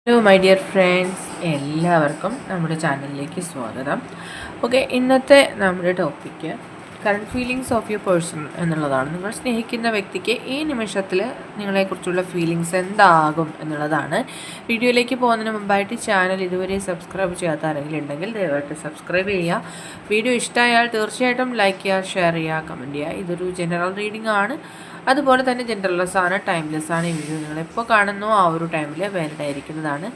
Hello my dear friends, എല്ലാവർക്കും നമ്മുടെ ചാനലിലേക്ക് സ്വാഗതം. ഓക്കെ, ഇന്നത്തെ നമ്മുടെ topic current feelings of your person എന്നുള്ളതാണ്. നിങ്ങൾ സ്നേഹിക്കുന്ന വ്യക്തിക്ക് ഈ നിമിഷത്തിൽ നിങ്ങളെക്കുറിച്ചുള്ള ഫീലിങ്സ് എന്താകും എന്നുള്ളതാണ്. വീഡിയോയിലേക്ക് പോകുന്നതിന് മുമ്പായിട്ട് ചാനൽ ഇതുവരെ സബ്സ്ക്രൈബ് ചെയ്യാത്ത ആരെങ്കിലും ഉണ്ടെങ്കിൽ ദയവായിട്ട് സബ്സ്ക്രൈബ് ചെയ്യുക. വീഡിയോ ഇഷ്ടമായാൽ തീർച്ചയായിട്ടും ലൈക്ക് ചെയ്യുക, ഷെയർ ചെയ്യുക, കമൻറ്റ് ചെയ്യുക. ഇതൊരു ജനറൽ റീഡിംഗ് ആണ്. അതുപോലെ തന്നെ ജനറൽലെസ് ആണ്, ടൈംലെസ് ആണ്. ഈ വീഡിയോ നിങ്ങളെപ്പോൾ കാണുന്നോ ആ ഒരു ടൈമിൽ വാലിഡ് ആയിരിക്കുന്നതാണ്.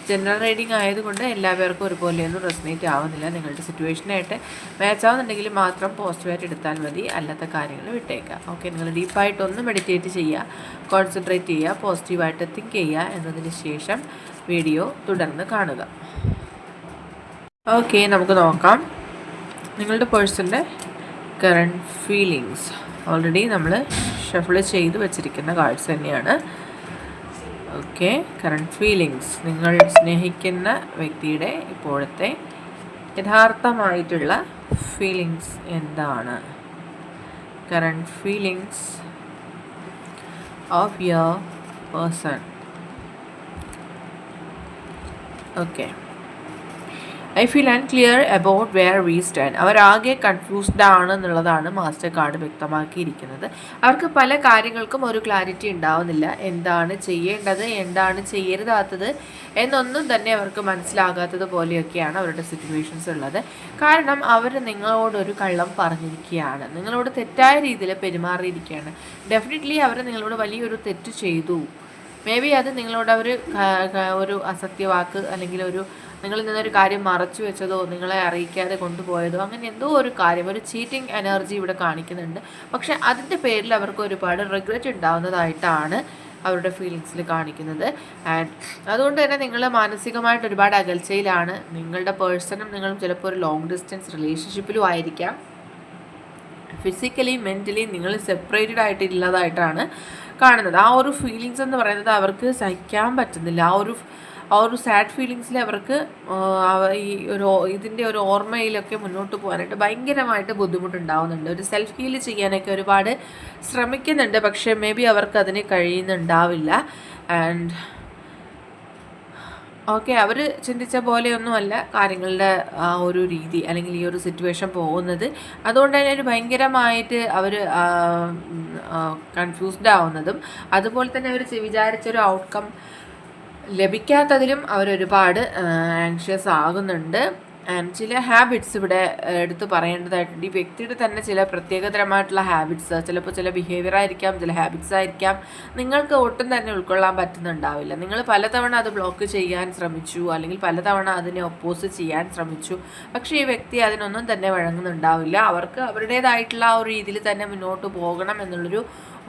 ജനറൽ റീഡിംഗ് ആയതുകൊണ്ട് എല്ലാ പേർക്കും ഒരുപോലെയൊന്നും റെസനേറ്റ് ആവുന്നില്ല. നിങ്ങളുടെ സിറ്റുവേഷനായിട്ട് മാച്ച് ആവുന്നുണ്ടെങ്കിൽ മാത്രം പോസിറ്റീവായിട്ട് എടുത്താൽ മതി, അല്ലാത്ത കാര്യങ്ങൾ വിട്ടേക്കുക. ഓക്കെ, നിങ്ങൾ ഡീപ്പായിട്ടൊന്ന് മെഡിറ്റേറ്റ് ചെയ്യുക, കോൺസെൻട്രേറ്റ് ചെയ്യുക, പോസിറ്റീവായിട്ട് തിങ്ക് ചെയ്യുക. എന്നതിന് ശേഷം വീഡിയോ തുടർന്ന് കാണുക. ഓക്കെ, നമുക്ക് നോക്കാം നിങ്ങളുടെ പേഴ്സൻ്റെ കറണ്ട് ഫീലിങ്സ്. ഓൾറെഡി നമ്മൾ ഷഫിൾ ചെയ്ത് വെച്ചിരിക്കുന്ന കാർഡ്സ് തന്നെയാണ്. ഓക്കെ, കറണ്ട് ഫീലിങ്സ്, നിങ്ങൾ സ്നേഹിക്കുന്ന വ്യക്തിയുടെ ഇപ്പോഴത്തെ യഥാർത്ഥമായിട്ടുള്ള ഫീലിങ്സ് എന്താണ്? Current feelings of your person. Okay, I feel unclear about where we stand. അവരാകെ കൺഫ്യൂസ്ഡ് ആണ് എന്നുള്ളതാണ് മാസ്റ്റർ കാർഡ് വ്യക്തമാക്കിയിരിക്കുന്നത്. അവർക്ക് പല കാര്യങ്ങൾക്കും ഒരു ക്ലാരിറ്റി ഉണ്ടാവുന്നില്ല. എന്താണ് ചെയ്യേണ്ടത്, എന്താണ് ചെയ്യരുതാത്തത് എന്നൊന്നും തന്നെ അവർക്ക് മനസ്സിലാകാത്തത് പോലെയൊക്കെയാണ് അവരുടെ സിറ്റുവേഷൻസ് ഉള്ളത്. കാരണം അവർ നിങ്ങളോടൊരു കള്ളം പറഞ്ഞിരിക്കുകയാണ്, നിങ്ങളോട് തെറ്റായ രീതിയിൽ പെരുമാറിയിരിക്കുകയാണ്. ഡെഫിനറ്റ്ലി അവർ നിങ്ങളോട് വലിയൊരു തെറ്റ് ചെയ്തു. മേ ബി അത് നിങ്ങളോട് അവർ ഒരു അസത്യവാക്ക് അല്ലെങ്കിൽ നിങ്ങളിൽ നിന്നൊരു കാര്യം മറച്ചു വെച്ചതോ നിങ്ങളെ അറിയിക്കാതെ കൊണ്ടുപോയതോ അങ്ങനെ എന്തോ ഒരു കാര്യം, ഒരു ചീറ്റിംഗ് എനർജി ഇവിടെ കാണിക്കുന്നുണ്ട്. പക്ഷെ അതിൻ്റെ പേരിൽ അവർക്ക് ഒരുപാട് റിഗ്രറ്റ് ഉണ്ടാവുന്നതായിട്ടാണ് അവരുടെ ഫീലിങ്സിൽ കാണിക്കുന്നത്. ആൻഡ് അതുകൊണ്ട് തന്നെ നിങ്ങൾ മാനസികമായിട്ട് ഒരുപാട് അകൽച്ചയിലാണ്. നിങ്ങളുടെ പേഴ്സണും നിങ്ങളും ചിലപ്പോൾ ഒരു ലോങ് ഡിസ്റ്റൻസ് റിലേഷൻഷിപ്പിലും ആയിരിക്കാം. ഫിസിക്കലി മെൻ്റലി നിങ്ങൾ സെപ്പറേറ്റഡ് ആയിട്ടുള്ളതായിട്ടാണ് കാണുന്നത്. ആ ഒരു ഫീലിങ്സ് എന്ന് പറയുന്നത് അവർക്ക് സഹിക്കാൻ പറ്റുന്നില്ല. ആ ഒരു സാഡ് ഫീലിങ്സിൽ അവർക്ക് ഈ ഇതിൻ്റെ ഒരു ഓർമ്മയിലൊക്കെ മുന്നോട്ട് പോകാനായിട്ട് ഭയങ്കരമായിട്ട് ബുദ്ധിമുട്ടുണ്ടാവുന്നുണ്ട്. ഒരു സെൽഫ് ഹീൽ ചെയ്യാനൊക്കെ ഒരുപാട് ശ്രമിക്കുന്നുണ്ട്, പക്ഷേ മേ ബി അവർക്ക് അതിന് കഴിയുന്നുണ്ടാവില്ല. ആൻഡ് ഓക്കെ, അവർ ചിന്തിച്ച പോലെയൊന്നുമല്ല കാര്യങ്ങളുടെ ആ ഒരു രീതി അല്ലെങ്കിൽ ഈ ഒരു സിറ്റുവേഷൻ പോകുന്നത്. അതുകൊണ്ട് തന്നെ ഒരു ഭയങ്കരമായിട്ട് അവർ കൺഫ്യൂസ്ഡ് ആവുന്നതും അതുപോലെ തന്നെ അവർ വിചാരിച്ചൊരു ഔട്ട്കം ലഭിക്കാത്തതിലും അവരൊരുപാട് ആങ്ഷ്യസ് ആകുന്നുണ്ട്. ആൻഡ് ചില ഹാബിറ്റ്സ് ഇവിടെ എടുത്ത് പറയേണ്ടതായിട്ടുണ്ട്. ഈ വ്യക്തിയുടെ തന്നെ ചില പ്രത്യേകതരമായിട്ടുള്ള ഹാബിറ്റ്സ്, ചിലപ്പോൾ ചില ബിഹേവിയർ ആയിരിക്കാം, ചില ഹാബിറ്റ്സ് ആയിരിക്കാം, നിങ്ങൾക്ക് ഒട്ടും തന്നെ ഉൾക്കൊള്ളാൻ പറ്റുന്നുണ്ടാവില്ല. നിങ്ങൾ പലതവണ അത് ബ്ലോക്ക് ചെയ്യാൻ ശ്രമിച്ചു, അല്ലെങ്കിൽ പലതവണ അതിനെ ഒപ്പോസ് ചെയ്യാൻ ശ്രമിച്ചു. പക്ഷേ ഈ വ്യക്തി അതിനൊന്നും തന്നെ വഴങ്ങുന്നുണ്ടാവില്ല. അവർക്ക് അവരുടേതായിട്ടുള്ള ആ ഒരു രീതിയിൽ തന്നെ മുന്നോട്ട് പോകണം എന്നുള്ളൊരു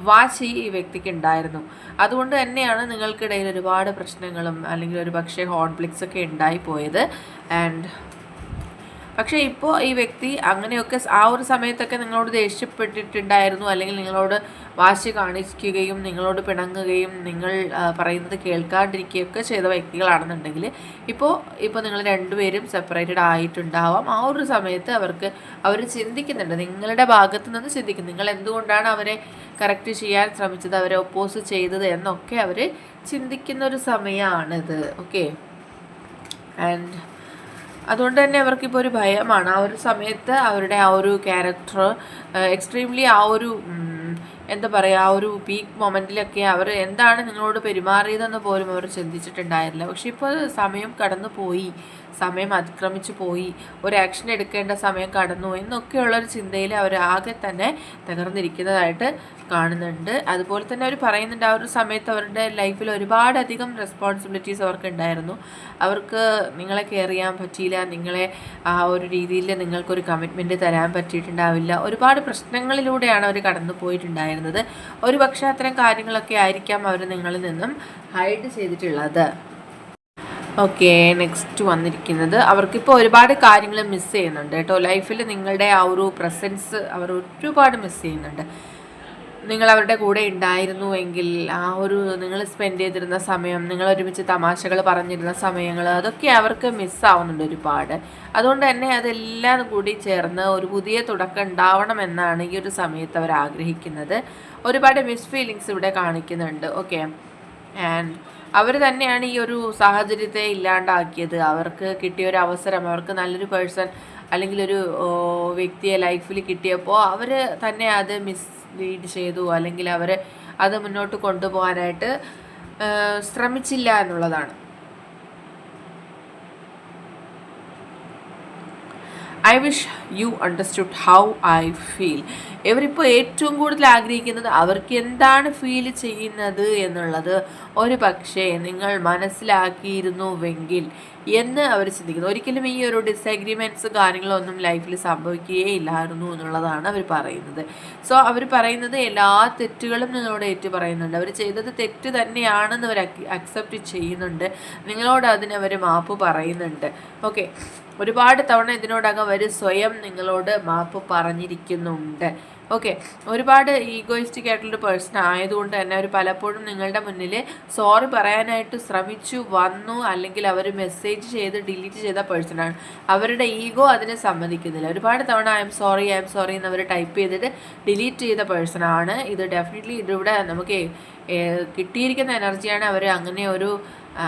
വാശി ഈ വ്യക്തിക്ക് ഉണ്ടായിരുന്നു. അതുകൊണ്ട് തന്നെയാണ് നിങ്ങൾക്കിടയിൽ ഒരുപാട് പ്രശ്നങ്ങളും അല്ലെങ്കിൽ ഒരു പക്ഷേ കോൺഫ്ലിക്ട്സ് ഒക്കെ ഉണ്ടായിപ്പോയത്. പക്ഷേ ഇപ്പോൾ ഈ വ്യക്തി അങ്ങനെയൊക്കെ ആ ഒരു സമയത്തൊക്കെ നിങ്ങളോട് ദേഷ്യപ്പെട്ടിട്ടുണ്ടായിരുന്നു, അല്ലെങ്കിൽ നിങ്ങളോട് വാശി കാണിക്കുകയും നിങ്ങളോട് പിണങ്ങുകയും നിങ്ങൾ പറയുന്നത് കേൾക്കാണ്ടിരിക്കുകയൊക്കെ ചെയ്ത വ്യക്തികളാണെന്നുണ്ടെങ്കിൽ ഇപ്പോൾ നിങ്ങൾ രണ്ടുപേരും സെപ്പറേറ്റഡ് ആയിട്ടുണ്ടാവാം. ആ ഒരു സമയത്ത് അവർ ചിന്തിക്കുന്നുണ്ട്, നിങ്ങളുടെ ഭാഗത്ത് നിന്ന് ചിന്തിക്കും, നിങ്ങൾ എന്തുകൊണ്ടാണ് അവരെ കറക്റ്റ് ചെയ്യാൻ ശ്രമിച്ചത്, അവരെ ഒപ്പോസ് ചെയ്തത് എന്നൊക്കെ അവർ ചിന്തിക്കുന്നൊരു സമയമാണിത്. ഓക്കെ, ആൻഡ് അതുകൊണ്ട് തന്നെ അവർക്കിപ്പോൾ ഒരു ഭയമാണ്. ആ ഒരു സമയത്ത് അവരുടെ ആ ഒരു ക്യാരക്ടർ എക്സ്ട്രീംലി ആ ഒരു എന്താ പറയുക, ആ ഒരു പീക്ക് മൊമെൻറ്റിലൊക്കെ അവർ എന്താണ് നിങ്ങളോട് പെരുമാറിയതെന്ന് പോലും അവർ ചിന്തിച്ചിട്ടുണ്ടായിരുന്നില്ല. പക്ഷെ ഇപ്പോൾ സമയം കടന്നു പോയി, സമയം അതിക്രമിച്ചു പോയി, ഒരു ആക്ഷൻ എടുക്കേണ്ട സമയം കടന്നു എന്നൊക്കെയുള്ളൊരു ചിന്തയിൽ അവർ ആകെ തന്നെ തകർന്നിരിക്കുന്നതായിട്ട് കാണുന്നുണ്ട്. അതുപോലെ തന്നെ അവർ പറയുന്നുണ്ട്, ആ ഒരു സമയത്ത് അവരുടെ ലൈഫിൽ ഒരുപാടധികം റെസ്പോൺസിബിലിറ്റീസ് അവർക്ക് ഉണ്ടായിരുന്നു. അവർക്ക് നിങ്ങളെ കെയർ ചെയ്യാൻ പറ്റിയില്ല, നിങ്ങളെ ആ ഒരു രീതിയിൽ നിങ്ങൾക്കൊരു കമ്മിറ്റ്മെൻറ്റ് തരാൻ പറ്റിയിട്ടുണ്ടാവില്ല. ഒരുപാട് പ്രശ്നങ്ങളിലൂടെയാണ് അവർ കടന്നു പോയിട്ടുണ്ടായിരുന്നത്. ഒരു പക്ഷേ അത്തരം കാര്യങ്ങളൊക്കെ ആയിരിക്കാം അവർ നിങ്ങളിൽ നിന്നും ഹൈഡ് ചെയ്തിട്ടുള്ളത്. ഓക്കെ, നെക്സ്റ്റ് വന്നിരിക്കുന്നത് അവർക്കിപ്പോൾ ഒരുപാട് കാര്യങ്ങൾ മിസ് ചെയ്യുന്നുണ്ട് കേട്ടോ. ലൈഫിൽ നിങ്ങളുടെ ആ ഒരു പ്രസൻസ് അവർ ഒരുപാട് മിസ് ചെയ്യുന്നുണ്ട്. നിങ്ങൾ അവരുടെ കൂടെ ഉണ്ടായിരുന്നുവെങ്കിൽ ആ ഒരു നിങ്ങൾ സ്പെൻഡ് ചെയ്തിരുന്ന സമയം, നിങ്ങൾ ഒരുമിച്ച് തമാശകൾ പറഞ്ഞിരുന്ന സമയങ്ങൾ, അതൊക്കെ അവർക്ക് മിസ്സാവുന്നുണ്ട് ഒരുപാട്. അതുകൊണ്ട് തന്നെ അതെല്ലാം കൂടി ചേർന്ന് ഒരു പുതിയ തുടക്കം ഉണ്ടാവണമെന്നാണ് ഈ ഒരു സമയത്ത് അവർ ആഗ്രഹിക്കുന്നത്. ഒരുപാട് മിസ് ഫീലിങ്സ് ഇവിടെ കാണിക്കുന്നുണ്ട്. ഓക്കെ, ആൻഡ് അവർ തന്നെയാണ് ഈ ഒരു സാഹചര്യത്തെ ഇല്ലാണ്ടാക്കിയത്. അവർക്ക് കിട്ടിയ ഒരു അവസരം, അവർക്ക് നല്ലൊരു പേഴ്സൺ അല്ലെങ്കിൽ ഒരു വ്യക്തിയെ ലൈഫിൽ കിട്ടിയപ്പോൾ അവർ തന്നെ അത് മിസ്ലീഡ് ചെയ്തു, അല്ലെങ്കിൽ അവർ അത് മുന്നോട്ട് കൊണ്ടുപോകാനായിട്ട് ശ്രമിച്ചില്ല എന്നുള്ളതാണ്. I wish you understood how I feel. ഇവരിപ്പോൾ ഏറ്റവും കൂടുതൽ ആഗ്രഹിക്കുന്നത് അവർക്ക് എന്താണ് ഫീൽ ചെയ്യുന്നത് എന്നുള്ളത് ഒരു പക്ഷേ നിങ്ങൾ മനസ്സിലാക്കിയിരുന്നുവെങ്കിൽ എന്ന് അവർ ചിന്തിക്കുന്നു. ഒരിക്കലും ഈ ഒരു ഡിസഗ്രിമെൻറ്റ്സ് കാര്യങ്ങളൊന്നും ലൈഫിൽ സംഭവിക്കുകയില്ലായിരുന്നു എന്നുള്ളതാണ് അവർ പറയുന്നത്. സോ അവർ പറയുന്നത് എല്ലാ തെറ്റുകളും നിങ്ങളോട് ഏറ്റു പറയുന്നുണ്ട്. അവർ ചെയ്തത് തെറ്റ് തന്നെയാണെന്ന് അവർ അക്സെപ്റ്റ് ചെയ്യുന്നുണ്ട്. നിങ്ങളോട് അതിന് അവർ മാപ്പ് പറയുന്നുണ്ട്. ഓക്കെ, ഒരുപാട് തവണ ഇതിനോടകം അവർ സ്വയം നിങ്ങളോട് മാപ്പ് പറഞ്ഞിരിക്കുന്നുണ്ട്. ഓക്കെ, ഒരുപാട് ഈഗോയിസ്റ്റിക് ആയിട്ടുള്ളൊരു പേഴ്സൺ ആയതുകൊണ്ട് തന്നെ അവർ പലപ്പോഴും നിങ്ങളുടെ മുന്നിൽ സോറി പറയാനായിട്ട് ശ്രമിച്ചു വന്നു, അല്ലെങ്കിൽ അവർ മെസ്സേജ് ചെയ്ത് ഡിലീറ്റ് ചെയ്ത പേഴ്സണാണ്. അവരുടെ ഈഗോ അതിനെ സമ്മതിക്കുന്നില്ല. ഒരുപാട് തവണ ഐ എം സോറി എന്ന് അവർ ടൈപ്പ് ചെയ്തിട്ട് ഡിലീറ്റ് ചെയ്ത പേഴ്സണാണ്. ഇത് ഡെഫിനറ്റ്ലി ഇതിവിടെ നമുക്ക് കിട്ടിയിരിക്കുന്ന എനർജിയാണ്. അവർ അങ്ങനെ ഒരു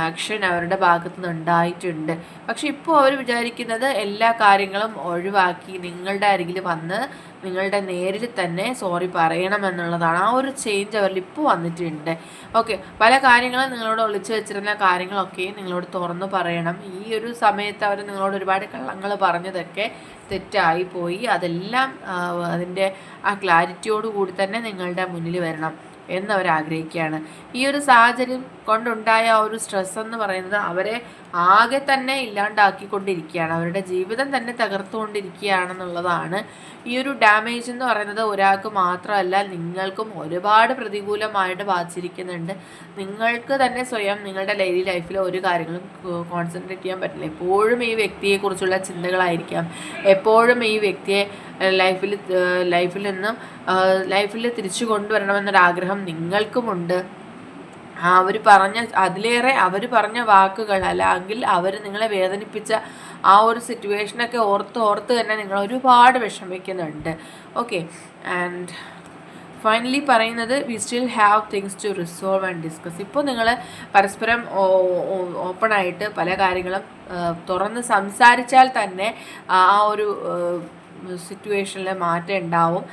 ആക്ഷൻ അവരുടെ ഭാഗത്തു നിന്ന് ഉണ്ടായിട്ടുണ്ട്. പക്ഷെ ഇപ്പോൾ അവർ വിചാരിക്കുന്നത് എല്ലാ കാര്യങ്ങളും ഒഴിവാക്കി നിങ്ങളുടെ അരികിൽ വന്ന് നിങ്ങളുടെ നേരിൽ തന്നെ സോറി പറയണമെന്നുള്ളതാണ്. ആ ഒരു ചേഞ്ച് അവരിൽ ഇപ്പോൾ വന്നിട്ടുണ്ട്. ഓക്കെ, പല കാര്യങ്ങളും നിങ്ങളോട് ഒളിച്ചു വെച്ചിരുന്ന കാര്യങ്ങളൊക്കെ നിങ്ങളോട് തുറന്നു പറയണം. ഈ ഒരു സമയത്ത് അവർ നിങ്ങളോട് ഒരുപാട് കള്ളങ്ങൾ പറഞ്ഞതൊക്കെ തെറ്റായി പോയി. അതെല്ലാം അതിൻ്റെ ആ ക്ലാരിറ്റിയോട് കൂടി തന്നെ നിങ്ങളുടെ മുന്നിൽ വരണം എന്നവർ ആഗ്രഹിക്കുകയാണ്. ഈ ഒരു സാഹചര്യം കൊണ്ടുണ്ടായ ഒരു സ്ട്രെസ് എന്ന് പറയുന്നത് അവരെ ആകെ തന്നെ ഇല്ലാണ്ടാക്കിക്കൊണ്ടിരിക്കുകയാണ്. അവരുടെ ജീവിതം തന്നെ തകർത്തുകൊണ്ടിരിക്കുകയാണെന്നുള്ളതാണ്. ഈ ഒരു ഡാമേജ് എന്ന് പറയുന്നത് ഒരാൾക്ക് മാത്രമല്ല, നിങ്ങൾക്കും ഒരുപാട് പ്രതികൂലമായിട്ട് ബാധിച്ചിരിക്കുന്നുണ്ട്. നിങ്ങൾക്ക് തന്നെ സ്വയം നിങ്ങളുടെ ഡെയിലി ലൈഫിൽ ഒരു കാര്യങ്ങളും കോൺസെൻട്രേറ്റ് ചെയ്യാൻ പറ്റില്ല. എപ്പോഴും ഈ വ്യക്തിയെക്കുറിച്ചുള്ള ചിന്തകളായിരിക്കാം. എപ്പോഴും ഈ വ്യക്തിയെ ലൈഫിൽ നിന്നും ലൈഫിൽ തിരിച്ചു കൊണ്ടുവരണമെന്നൊരാഗ്രഹം നിങ്ങൾക്കുമുണ്ട്. അതിലേറെ അവർ പറഞ്ഞ വാക്കുകൾ, അല്ലെങ്കിൽ അവർ നിങ്ങളെ വേദനിപ്പിച്ച ആ ഒരു സിറ്റുവേഷനൊക്കെ ഓർത്ത് തന്നെ നിങ്ങൾ ഒരുപാട് വിഷമിക്കുന്നുണ്ട്. ഓക്കെ, ആൻഡ് ഫൈനലി പറയുന്നത് we still have things to resolve and discuss. ഇപ്പോൾ നിങ്ങൾ പരസ്പരം ഓപ്പണായിട്ട് പല കാര്യങ്ങളും തുറന്ന് സംസാരിച്ചാൽ തന്നെ ആ ഒരു സിറ്റുവേഷനിൽ മാറ്റം ഉണ്ടാവും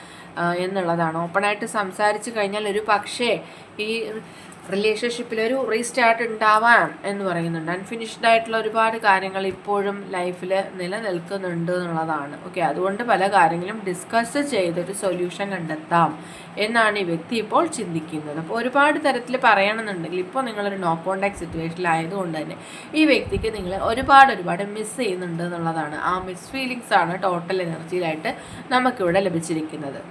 എന്നുള്ളതാണ്. ഓപ്പണായിട്ട് സംസാരിച്ച് കഴിഞ്ഞാൽ ഒരു പക്ഷേ ഈ റിലേഷൻഷിപ്പിലൊരു റീസ്റ്റാർട്ട് ഉണ്ടാവാം എന്ന് പറയുന്നുണ്ട്. അൺഫിനിഷ്ഡ് ആയിട്ടുള്ള ഒരുപാട് കാര്യങ്ങൾ ഇപ്പോഴും ലൈഫിൽ നിലനിൽക്കുന്നുണ്ട് എന്നുള്ളതാണ്. ഓക്കെ, അതുകൊണ്ട് പല കാര്യങ്ങളും ഡിസ്കസ് ചെയ്തൊരു സൊല്യൂഷൻ കണ്ടെത്താം എന്നാണ് ഈ വ്യക്തി ഇപ്പോൾ ചിന്തിക്കുന്നത്. അപ്പോൾ ഒരുപാട് തരത്തിൽ പറയണമെന്നുണ്ടെങ്കിൽ ഇപ്പോൾ നിങ്ങളൊരു നോ കോണ്ടാക്ട് സിറ്റുവേഷനിലായതുകൊണ്ട് തന്നെ ഈ വ്യക്തിക്ക് നിങ്ങൾ ഒരുപാട് മിസ് ചെയ്യുന്നുണ്ട് എന്നുള്ളതാണ്. ആ മിസ് ഫീലിങ്സ് ആണ് ടോട്ടൽ എനർജിയിലായിട്ട് നമുക്കിവിടെ ലഭിച്ചിരിക്കുന്നത്.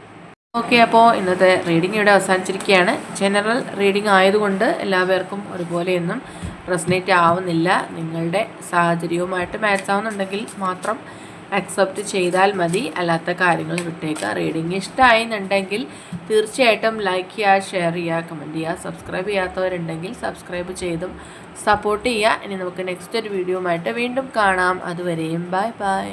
ഓക്കെ, അപ്പോൾ ഇന്നത്തെ റീഡിംഗ് ഇവിടെ അവസാനിച്ചിരിക്കുകയാണ്. ജനറൽ റീഡിംഗ് ആയതുകൊണ്ട് എല്ലാവർക്കും ഒരുപോലെയൊന്നും റെസനേറ്റ് ആവുന്നില്ല. നിങ്ങളുടെ സാഹചര്യവുമായിട്ട് മാച്ച് ആവുന്നുണ്ടെങ്കിൽ മാത്രം അക്സെപ്റ്റ് ചെയ്താൽ മതി, അല്ലാത്ത കാര്യങ്ങൾ വിട്ടേക്കുക. റീഡിംഗ് ഇഷ്ടമായെന്നുണ്ടെങ്കിൽ തീർച്ചയായിട്ടും ലൈക്ക് ചെയ്യുക, ഷെയർ ചെയ്യുക, കമൻറ്റ് ചെയ്യുക. സബ്സ്ക്രൈബ് ചെയ്യാത്തവരുണ്ടെങ്കിൽ സബ്സ്ക്രൈബ് ചെയ്തും സപ്പോർട്ട് ചെയ്യുക. ഇനി നമുക്ക് നെക്സ്റ്റ് ഒരു വീഡിയോ ആയിട്ട് വീണ്ടും കാണാം. അതുവരെയും ബൈ ബൈ.